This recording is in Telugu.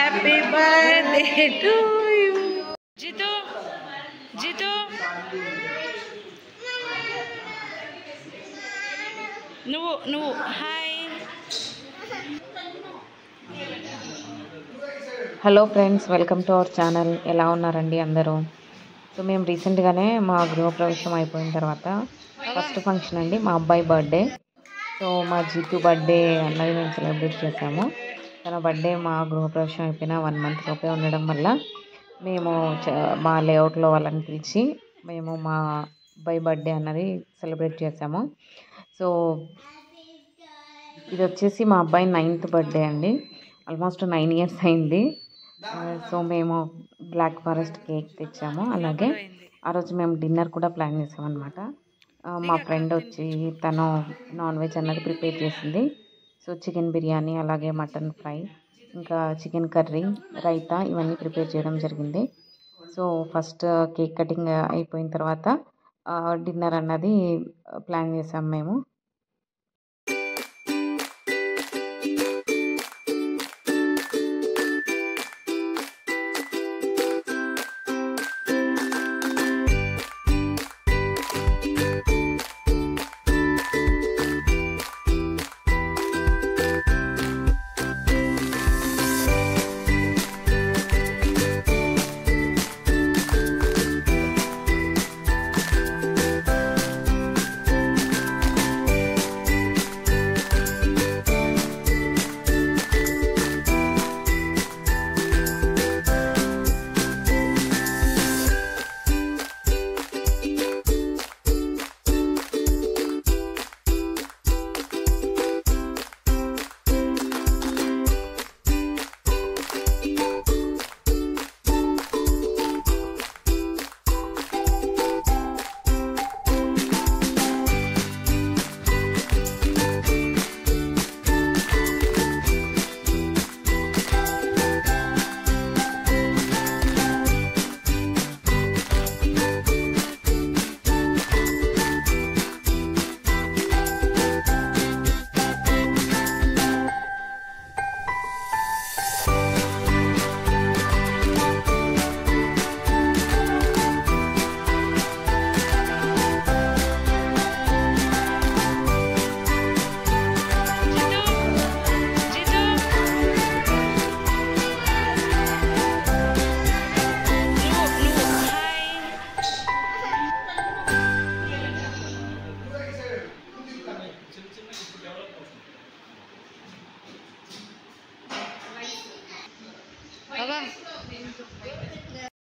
Happy birthday to you. Jitu Jitu నువ్వు hi. Hello friends, welcome to our channel. ఎలా ఉన్నారండి అందరూ? సో మేము రీసెంట్గానే మా గృహప్రవేశం అయిపోయిన తర్వాత ఫస్ట్ ఫంక్షన్ అండి మా అబ్బాయి బర్త్డే. సో మా జితు బర్త్డే అన్నది మేము సెలబ్రేట్ చేసాము. తన బర్త్డే మా గృహప్రవేశం అయిపోయిన 1 month లోపే ఉండడం వల్ల మేము మా లేఅవుట్లో వాళ్ళని పిలిచి మేము మా అబ్బాయి బర్త్డే అన్నది సెలబ్రేట్ చేసాము. సో ఇది వచ్చేసి మా అబ్బాయి 9th బర్త్డే అండి. ఆల్మోస్ట్ 9 years అయింది. సో మేము బ్లాక్ ఫారెస్ట్ కేక్ తెచ్చాము. అలాగే ఆ రోజు మేము డిన్నర్ కూడా ప్లాన్ చేసామన్నమాట. మా ఫ్రెండ్ వచ్చి తను నాన్ వెజ్ అన్నది ప్రిపేర్ చేసింది. సో చికెన్ బిర్యానీ, అలాగే మటన్ ఫ్రై, ఇంకా చికెన్ కర్రీ, రైతా ఇవన్నీ ప్రిపేర్ చేయడం జరిగింది. సో ఫస్ట్ కేక్ కటింగ్ అయిపోయిన తర్వాత డిన్నర్ అన్నది ప్లాన్ చేసాం మేము.